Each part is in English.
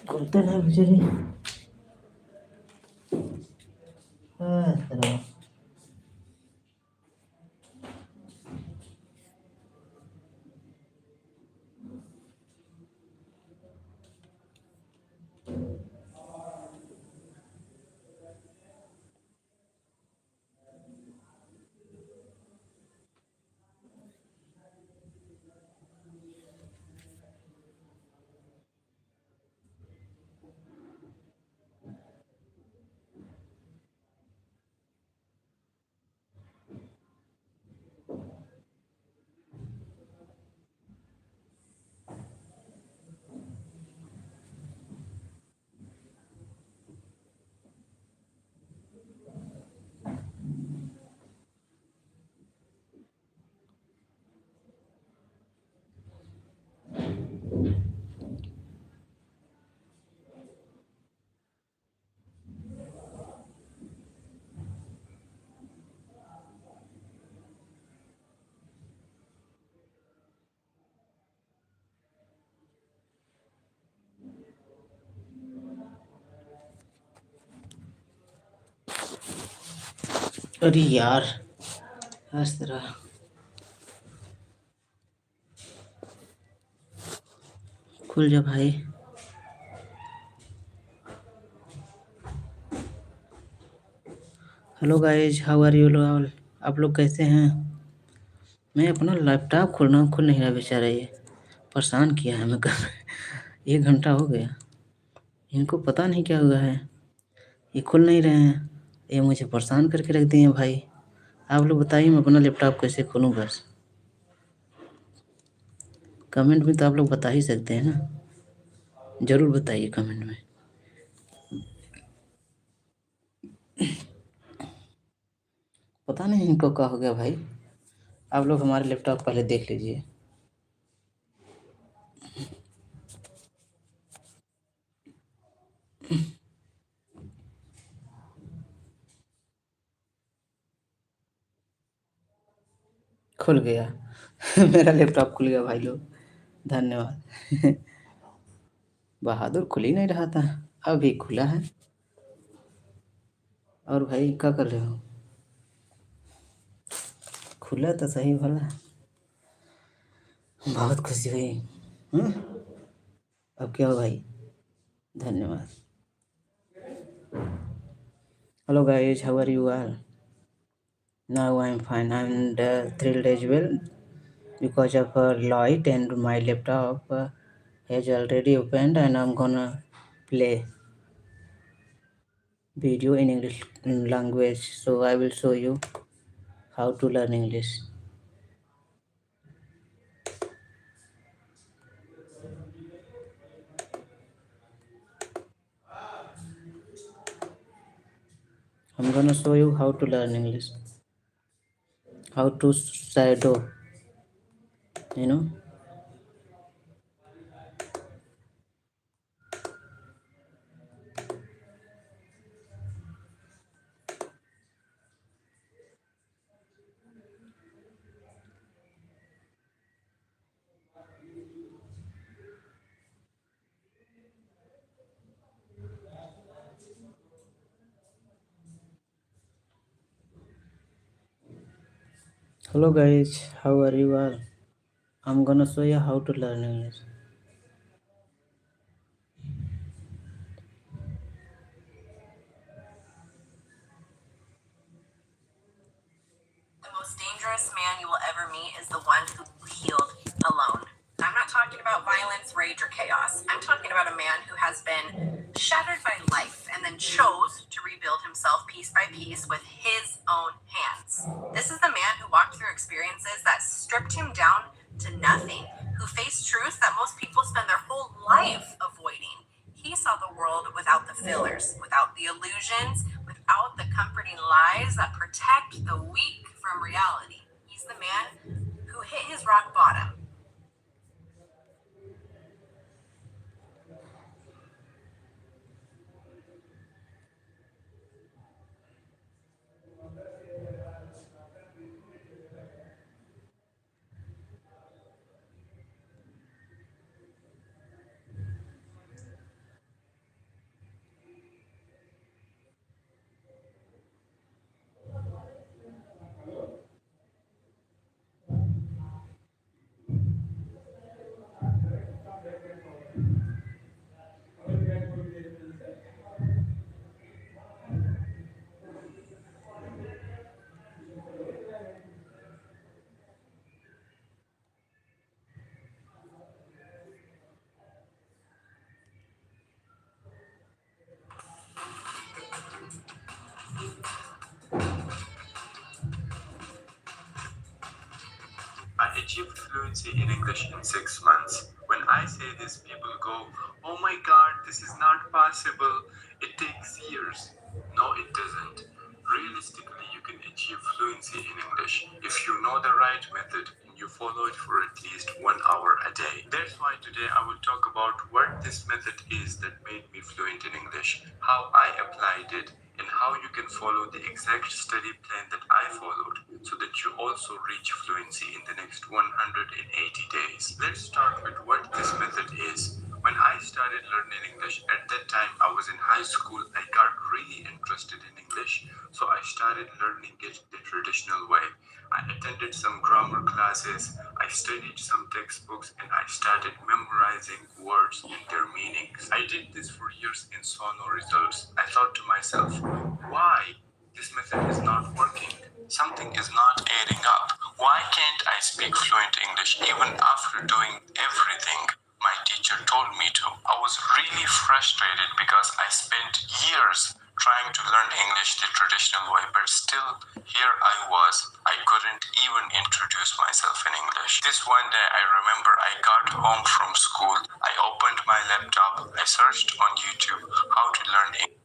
खुलते नहीं बेचारी। तेरा अरे यार, इस तरह खुल जा भाई। Hello guys, how are you all? आप लोग कैसे हैं? मैं अपना लैपटॉप खुल नहीं रहा बेचारा, ये परेशान किया है मैं कब 1 घंटा हो गया। इनको पता नहीं क्या हुआ है, ये खुल नहीं रहे हैं। ये मुझे परेशान करके रख दिए हैं भाई। आप लोग बताइए मैं अपना लैपटॉप कैसे खोलूँ बस। कमेंट में तो आप लोग बता ही सकते हैं ना, ज़रूर बताइए कमेंट में। पता नहीं इनको क्या हो गया भाई। आप लोग हमारे लैपटॉप पहले देख लीजिए। खुल गया मेरा लैपटॉप खुल गया भाई लोग, धन्यवाद। बहादुर खुल ही नहीं रहा था, अभी खुला है। और भाई क्या कर रहे हो? खुला तो सही भला, बहुत खुशी हुई। हम्म, अब क्या हो भाई? धन्यवाद। Hello guys, how are you all? Now I'm fine. I'm thrilled as well because of light and my laptop has already opened and I'm gonna play video in English language. So I will show you how to learn English. I'm gonna show you how to learn English. How to shadow, you know. Hello guys, how are you all? I'm gonna show you how to learn English. The most dangerous man you will ever meet is the one who healed alone. I'm not talking about violence, rage, or chaos. I'm talking about a man who has been shattered by life and then chose to rebuild himself piece by piece with his own hands. This is the man who walked through experiences that stripped him down to nothing, who faced truths that most people spend their whole life avoiding. He saw the world without the fillers, without the illusions, without the comforting lies that protect the weak from reality. He's the man who hit his rock bottom. achieved fluency in English in 6 months. When I say this, people go, "Oh my god, this is not possible. It takes years." No, it doesn't. Realistically, you can achieve fluency in English if you know the right method and you follow it for at least 1 hour a day. That's why today I will talk about what this method is that made me fluent in English, how I applied it, and how you can follow the exact study plan that I followed so that you also reach fluency in the next 180 days. Let's start with what this method is. When I started learning English, at that time I was in high school, I got really interested in English, so I started learning it the traditional way. I attended some grammar classes, I studied some textbooks, and I started memorizing words and their meanings. I did this for years and saw no results. I thought to myself, why? This method is not working. Something is not adding up. Why can't I speak fluent English even after doing everything my teacher told me to? I was really frustrated because I spent years trying to learn English the traditional way, but still here I was. I couldn't even introduce myself in English. This one day I remember I got home from school, I opened my laptop, I searched on YouTube how to learn English.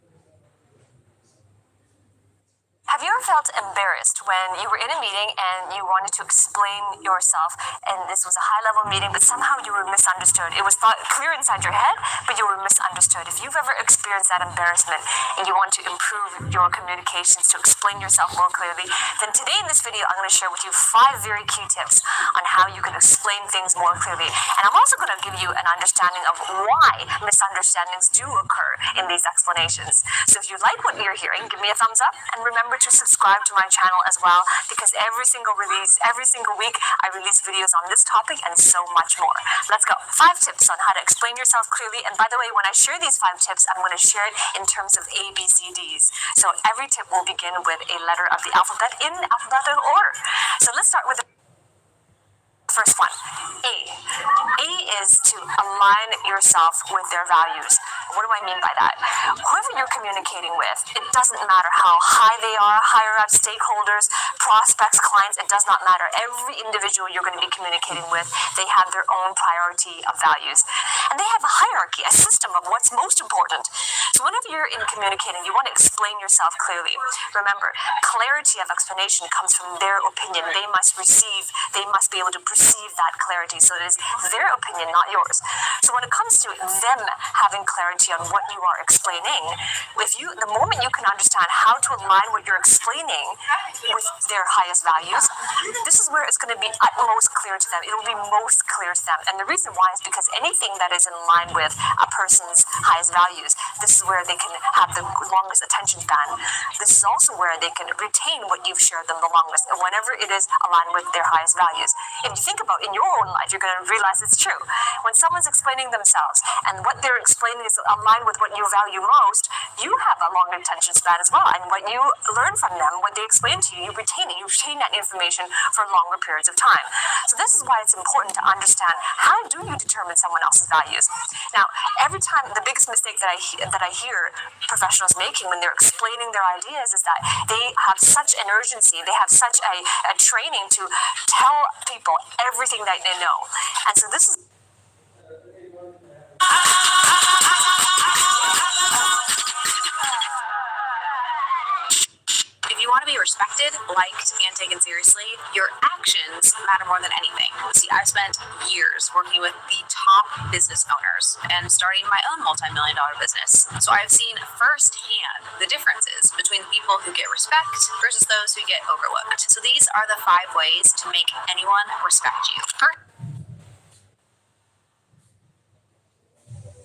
Have you ever felt embarrassed when you were in a meeting and you wanted to explain yourself, and this was a high-level meeting, but somehow you were misunderstood? It was thought clear inside your head, but you were misunderstood. If you've ever experienced that embarrassment and you want to improve your communications to explain yourself more clearly, then today in this video, I'm going to share with you 5 very key tips on how you can explain things more clearly. And I'm also going to give you an understanding of why misunderstandings do occur in these explanations. So if you like what you're hearing, give me a thumbs up, and remember to subscribe to my channel as well, because every single week, I release videos on this topic and so much more. Let's go. 5 tips on how to explain yourself clearly. And by the way, when I share these 5 tips, I'm going to share it in terms of ABCDs. So every tip will begin with a letter of the alphabet in alphabetical order. So let's start with the first one, A. A is to align yourself with their values. What do I mean by that? Whoever you're communicating with, it doesn't matter how high they are, higher up stakeholders, prospects, clients, it does not matter. Every individual you're going to be communicating with, they have their own priority of values. And they have a hierarchy, a system of what's most important. So whenever you're in communicating, you want to explain yourself clearly. Remember, clarity of explanation comes from their opinion. They must be able to perceive that clarity. So it is their opinion, not yours. So when it comes to them having clarity on what you are explaining, the moment you can understand how to align what you're explaining with their highest values, this is where it's going to be utmost clear to them. It will be most clear to them. And the reason why is because anything that is in line with a person's highest values, this is where they can have the longest attention span. This is also where they can retain what you've shared them the longest, and whenever it is aligned with their highest values. If you think about in your own life, you're going to realize it's true. When someone's explaining themselves and what they're explaining is aligned with what you value most, you have a longer attention span as well. And what you learn from them, what they explain to you, you retain it. You retain that information for longer periods of time. So this is why it's important to understand, how do you determine someone else's values? Now, every time, the biggest mistake that I hear professionals making when they're explaining their ideas is that they have such an urgency, they have such a training to tell people everything that they know. And so this is if you want to be respected, liked, and taken seriously, your actions matter more than anything. See, I've spent years working with the top business owners and starting my own multi-million-dollar business. So I've seen firsthand the differences between people who get respect versus those who get overlooked. So these are the 5 ways to make anyone respect you. First,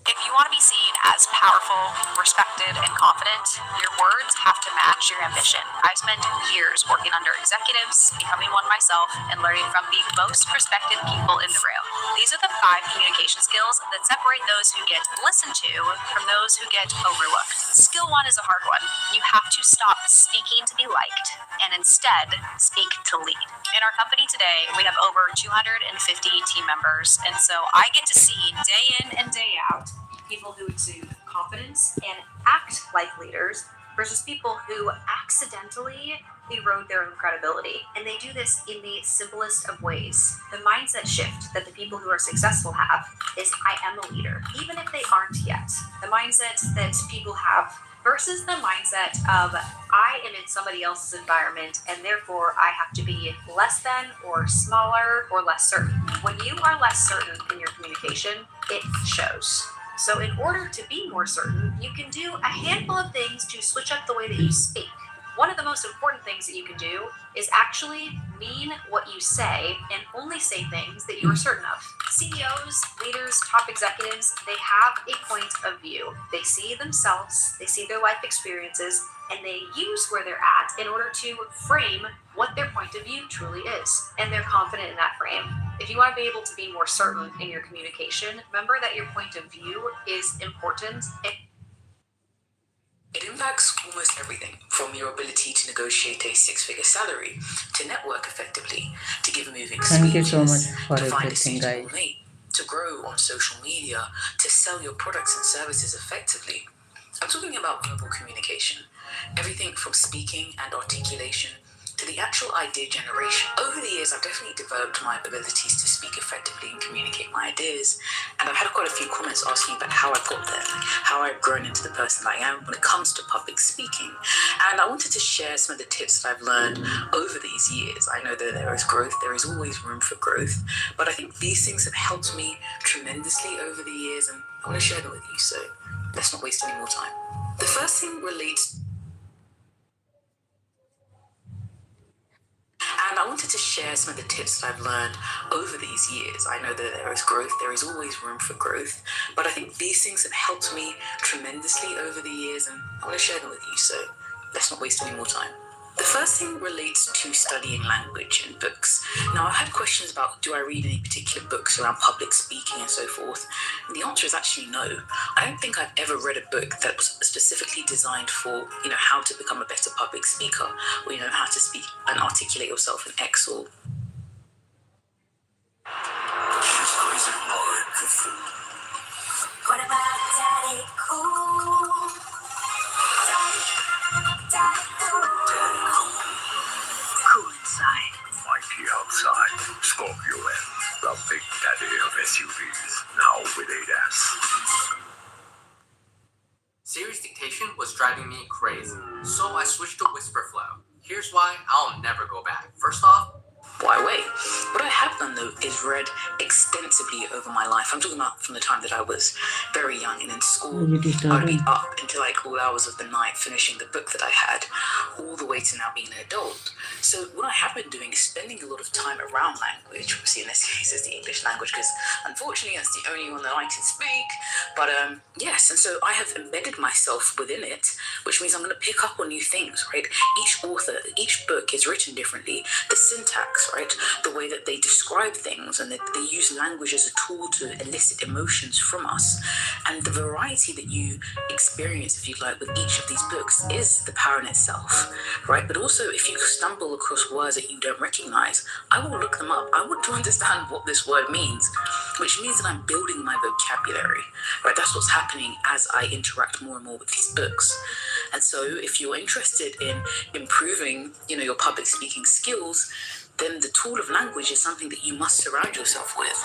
if you want to be seen as powerful, respected, and confident, your words have to match your ambition. I've spent years working under executives, becoming one myself, and learning from the most respected people in the room. These are the 5 communication skills that separate those who get listened to from those who get overlooked. Skill 1 is a hard one. You have to stop speaking to be liked and instead speak to lead. In our company today, we have over 250 team members, and so I get to see day in and day out people who exude confidence and act like leaders versus people who accidentally erode their own credibility. And they do this in the simplest of ways. The mindset shift that the people who are successful have is I am a leader, even if they aren't yet. The mindset that people have versus the mindset of I am in somebody else's environment and therefore I have to be less than or smaller or less certain. When you are less certain in your communication, it shows. So in order to be more certain, you can do a handful of things to switch up the way that you speak. One of the most important things that you can do is actually mean what you say and only say things that you are certain of. CEOs, leaders, top executives, they have a point of view. They see themselves, they see their life experiences, and they use where they're at in order to frame what their point of view truly is. And they're confident in that frame. If you want to be able to be more certain in your communication, remember that your point of view is important. It impacts almost everything, from your ability to negotiate a six-figure salary, to network effectively, to give moving Thank you so much speeches, for to find a everything, suitable guys. mate, to grow on social media, to sell your products and services effectively. I'm talking about verbal communication. Everything from speaking and articulation to the actual idea generation. Over the years, I've definitely developed my abilities to speak effectively and communicate my ideas. And I've had quite a few comments asking about how I got there, how I've grown into the person I am when it comes to public speaking. And I wanted to share some of the tips that I've learned over these years. I know that there is growth, there is always room for growth, but I think these things have helped me tremendously over the years, and I want to share them with you, so let's not waste any more time. The first thing relates, and I wanted to share some of the tips that I've learned over these years. I know that there is growth, there is always room for growth, but I think these things have helped me tremendously over the years, and I want to share them with you, so let's not waste any more time. The first thing relates to studying language and books. Now, I've had questions about do I read any particular books around public speaking and so forth, and the answer is actually no. I don't think I've ever read a book that was specifically designed for, how to become a better public speaker, or, how to speak and articulate yourself in X or... What about Daddy Cool? Daddy Cool. Cool inside. Mighty outside. Scorpio M, the big daddy of SUVs, now with 8S. Siri's dictation was driving me crazy, so I switched to Whisper Flow. Here's why I'll never go back. First off, Why wait? What I have done though is read extensively over my life. I'm talking about from the time that I was very young and in school. You just I would be started. up until like all hours of the night finishing the book that I had, all the way to now being an adult. So what I have been doing is spending a lot of time around language. Obviously in this case it's the English language because unfortunately that's the only one that I can speak. But yes, and so I have embedded myself within it, which means I'm going to pick up on new things, right? Each author, each book is written differently. The syntax, right? The way that they describe things and that they use language as a tool to elicit emotions from us. And the variety that you experience, if you like, with each of these books is the power in itself, right? But also, if you stumble across words that you don't recognize, I will look them up. I want to understand what this word means, which means that I'm building my vocabulary, right? That's what's happening as I interact more and more with these books. And so if you're interested in improving, your public speaking skills, then the tool of language is something that you must surround yourself with.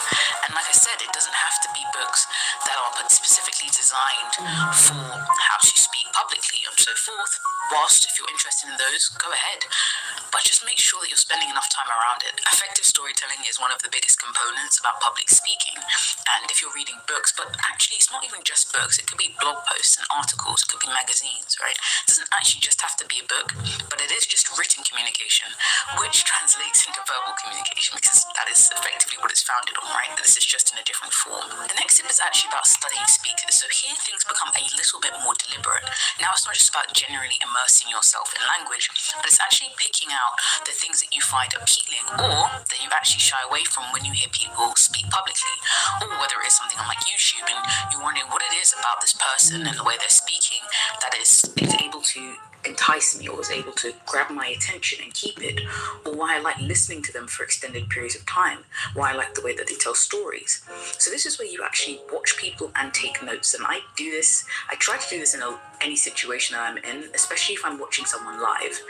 And like I said, it doesn't have to be books that are specifically designed for how to speak publicly and so forth. Whilst if you're interested in those, go ahead. But just make sure that you're spending enough time around it. Effective storytelling is one of the biggest components about public speaking. And if you're reading books, but actually it's not even just books, it could be blog posts and articles, it could be magazines, right? It doesn't actually just have to be a book, but it is just written communication, which translates into verbal communication because that is effectively what it's founded on, right? But this is just in a different form. The next tip is actually about studying speakers. So here things become a little bit more deliberate. Now it's not just about generally immersing yourself in language, but it's actually picking out the things that you find appealing or that you actually shy away from when you hear people speak publicly, or whether it's something on like YouTube and you're wondering what it is about this person and the way they're speaking that is able to entice me or was able to grab my attention and keep it, or why I like listening to them for extended periods of time, why I like the way that they tell stories. So this is where you actually watch people and take notes. And I do this, I try to do this in any situation that I'm in, especially if I'm watching someone live,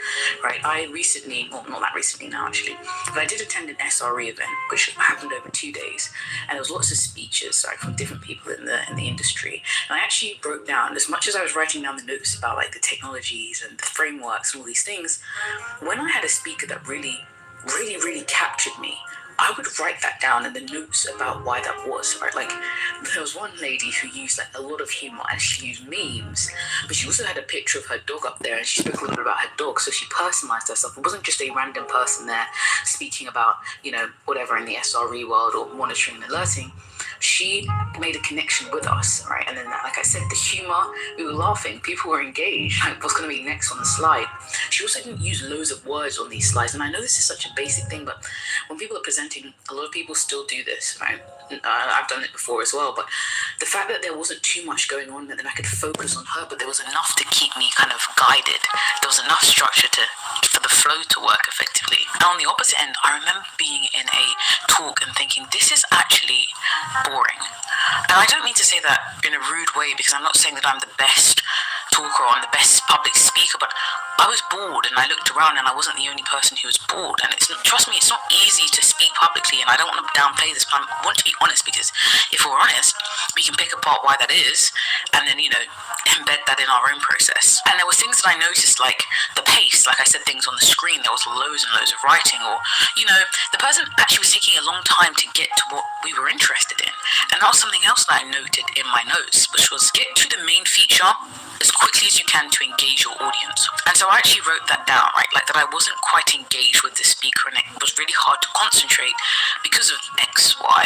right? I recently, well, not that recently now actually, but I did attend an SRE event, which happened over 2 days, and there was lots of speeches, right, from different people in the industry. And I actually broke down, as much as I was writing down the notes about like the technologies and the frameworks and all these things, when I had a speaker that really captured me, I would write that down in the notes about why that was, right? Like, there was one lady who used like a lot of humor and she used memes, but she also had a picture of her dog up there and she spoke a little bit about her dog, so she personalized herself. It wasn't just a random person there speaking about, whatever in the SRE world or monitoring and alerting. She made a connection with us, right? And then, like I said, the humor, we were laughing, people were engaged, like what's going to be next on the slide. She also didn't use loads of words on these slides, and I know this is such a basic thing, but when people are presenting, a lot of people still do this, right? I've done it before as well, but the fact that there wasn't too much going on, that then I could focus on her, but there was enough to keep me kind of guided. There was enough structure for the flow to work effectively. And on the opposite end, I remember being in a talk and thinking, this is actually boring. And I don't mean to say that in a rude way, because I'm not saying that I'm the best talker or I'm the best public speaker, but I was bored and I looked around and I wasn't the only person who was bored. And trust me, it's not easy to speak publicly, and I don't want to downplay this, but I want to be honest, because if we're honest, we can pick apart why that is and then, embed that in our own process. And there were things that I noticed, like the pace, like I said, things on the screen, there was loads and loads of writing, or, the person actually was taking a long time to get to what we were interested in. And that was something else that I noted in my notes, which was get to the main feature as quickly as you can to engage your audience. And so I actually wrote that down, right? Like that I wasn't quite engaged with the speaker and it was really hard to concentrate because of X, Y,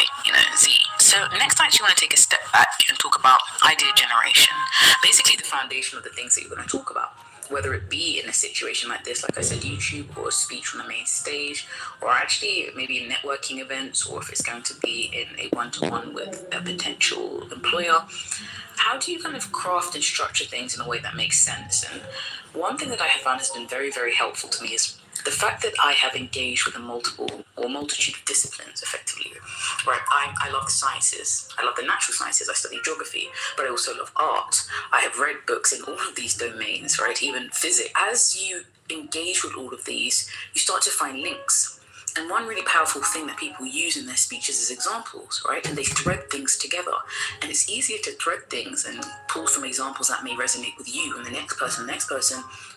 Z. So next I actually want to take a step back and talk about idea generation. Basically the foundation of the things that you're going to talk about. Whether it be in a situation like this, like I said, YouTube, or a speech on the main stage, or actually maybe in networking events, or if it's going to be in a one-to-one with a potential employer, how do you kind of craft and structure things in a way that makes sense? And one thing that I have found has been very, very helpful to me is the fact that I have engaged with a multitude of disciplines effectively, right? I love the sciences, I love the natural sciences, I study geography, but I also love art. I have read books in all of these domains, right? Even physics. As you engage with all of these, you start to find links. And one really powerful thing that people use in their speeches is examples, right? And they thread things together. And it's easier to thread things and pull from examples that may resonate with you and the next person,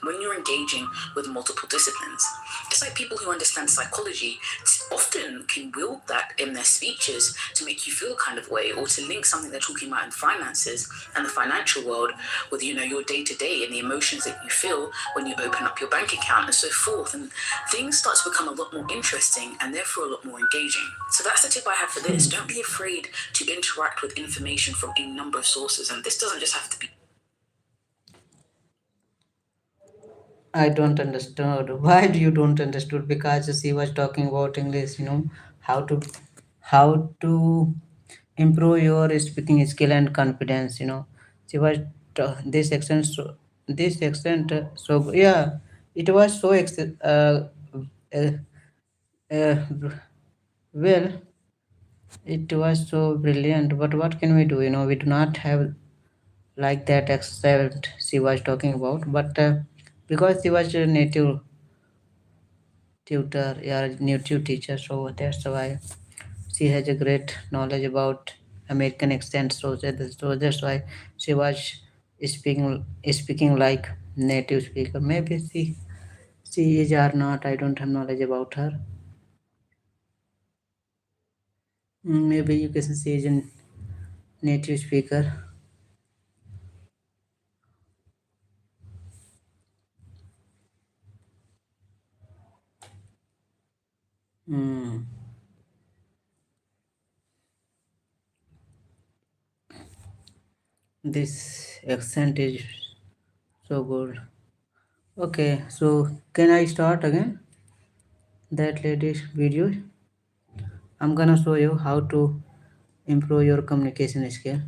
when you're engaging with multiple disciplines. It's like people who understand psychology often can wield that in their speeches to make you feel a kind of way, or to link something they're talking about in finances and the financial world with, your day-to-day and the emotions that you feel when you open up your bank account and so forth. And things start to become a lot more interesting and therefore a lot more engaging. So that's the tip I have for this. Don't be afraid to interact with information from a number of sources. And this doesn't just have to be. I don't understand. Why do you don't understood? Because she was talking about English, how to improve your speaking skill and confidence. She was this accent so yeah, it was so uh, uh, well, it was so brilliant. But what can we do? We do not have like that accent she was talking about. But because she was a native tutor, yeah, native teacher, so that's why she has a great knowledge about American accent. So that's why she was speaking like native speaker. Maybe she is or not. I don't have knowledge about her. Maybe you can see is a native speaker. Mm, this accent is so good. Okay, so can I start again? That latest video. I'm gonna show you how to improve your communication skill.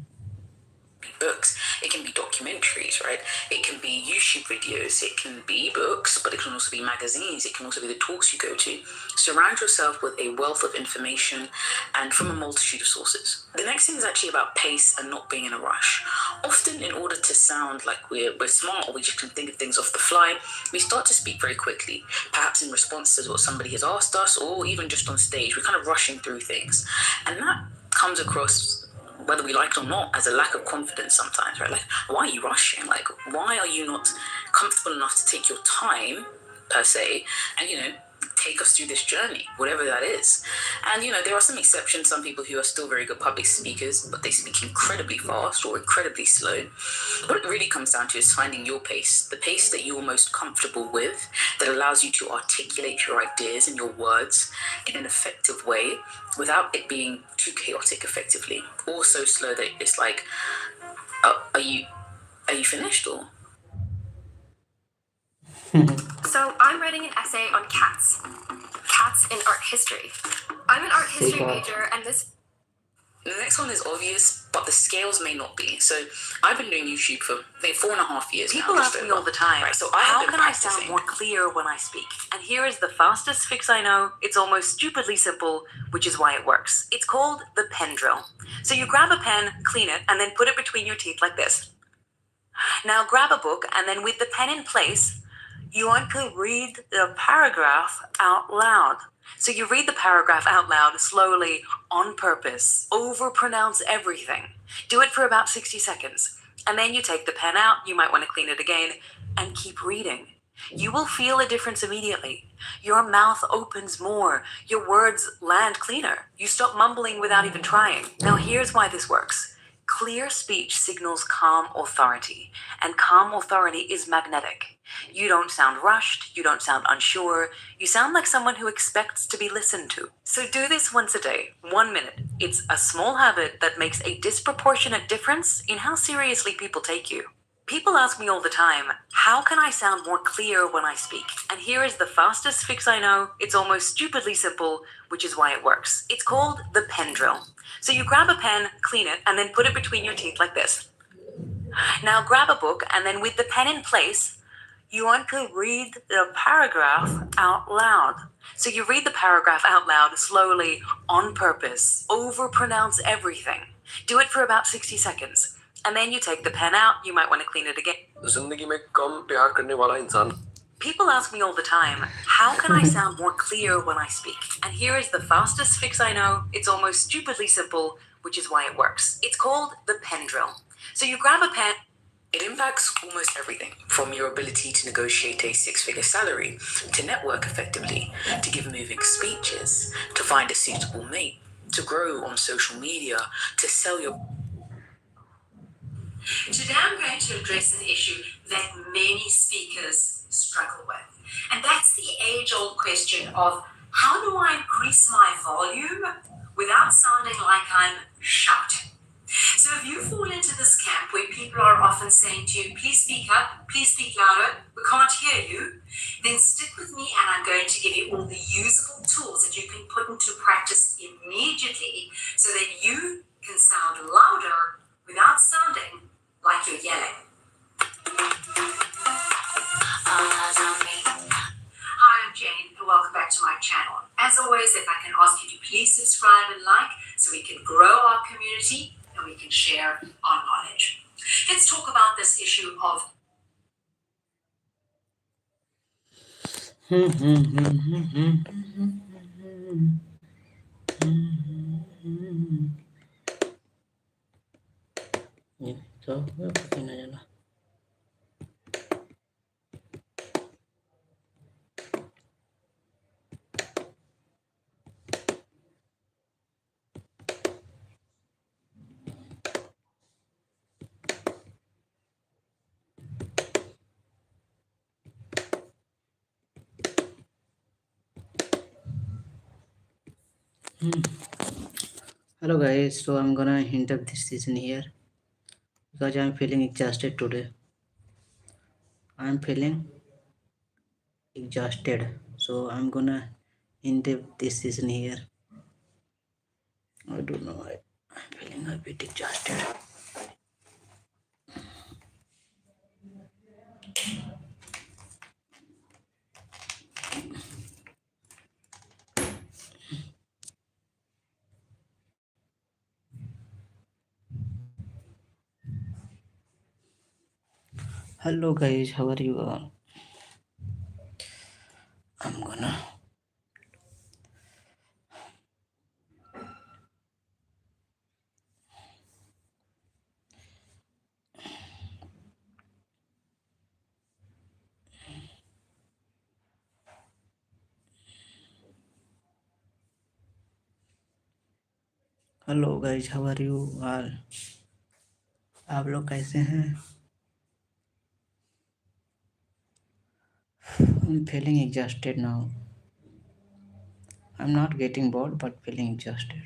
Books, it can be documentaries, right? It can be YouTube YouTube videos, it can be books, but it can also be magazines, it can also be the talks you go to. Surround yourself with a wealth of information and from a multitude of sources. The next thing is actually about pace and not being in a rush. Often, in order to sound like we're smart or we just can think of things off the fly, we start to speak very quickly, perhaps in response to what somebody has asked us, or even just on stage. We're kind of rushing through things. And that comes across, whether we like it or not, as a lack of confidence sometimes, right? Like, why are you rushing? Like, why are you not comfortable enough to take your time, per se, and, take us through this journey, whatever that is? And, there are some exceptions, some people who are still very good public speakers, but they speak incredibly fast or incredibly slow. What it really comes down to is finding your pace, the pace that you're most comfortable with, that allows you to articulate your ideas and your words in an effective way without it being too chaotic effectively, or so slow that it's like, are you finished? Or So I'm writing an essay on cats. Cats in art history. I'm an art history major, and this... the next one is obvious, but the scales may not be. So I've been doing YouTube for 4.5 years now. People ask me all the time, right, so how can I sound more clear when I speak? And here is the fastest fix I know. It's almost stupidly simple, which is why it works. It's called the pen drill. So you grab a pen, clean it, and then put it between your teeth like this. Now grab a book, and then with the pen in place, you want to read the paragraph out loud. So you read the paragraph out loud slowly, on purpose, overpronounce everything. Do it for about 60 seconds. And then you take the pen out, you might want to clean it again, and keep reading. You will feel a difference immediately. Your mouth opens more. Your words land cleaner. You stop mumbling without even trying. Now here's why this works. Clear speech signals calm authority, and calm authority is magnetic. You don't sound rushed, you don't sound unsure, you sound like someone who expects to be listened to. So do this once a day, 1 minute. It's a small habit that makes a disproportionate difference in how seriously people take you. People ask me all the time, how can I sound more clear when I speak? And here is the fastest fix I know. It's almost stupidly simple, which is why it works. It's called the pen drill. So you grab a pen, clean it, and then put it between your teeth like this. Now grab a book, and then with the pen in place, you want to read the paragraph out loud. So you read the paragraph out loud slowly, on purpose, overpronounce everything. Do it for about 60 seconds. And then you take the pen out, you might want to clean it again. People ask me all the time, how can I sound more clear when I speak? And here is the fastest fix I know. It's almost stupidly simple, which is why it works. It's called the pen drill. So you grab a pen. it impacts almost everything, from your ability to negotiate a 6-figure salary, to network effectively, to give moving speeches, to find a suitable mate, to grow on social media, to sell your... Today I'm going to address an issue that many speakers struggle with. And that's the age-old question of how do I increase my volume without sounding like I'm shouting? So if you fall into this camp where people are often saying to you, please speak up, please speak louder, we can't hear you, then stick with me and I'm going to give you all the usable tools that you can put into practice immediately so that you can sound louder without sounding like you're yelling. Hi, I'm Jane, and welcome back to my channel. As always, if I can ask you to please subscribe and like so we can grow our community and we can share our knowledge. Let's talk about this issue of Hello guys, so I'm gonna hint up this season here because I'm feeling exhausted today. I'm feeling exhausted, so I'm gonna hint up this season here. I don't know, I'm feeling a bit exhausted. Hello guys, how are you all? I'm gonna hello guys, how are you all? आप लोग कैसे हैं? I'm feeling exhausted now. I'm not getting bored but feeling exhausted.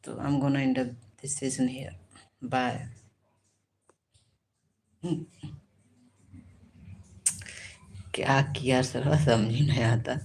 So I'm gonna end up this session here. Bye. क्या किया sir, समझ ही नहीं आता।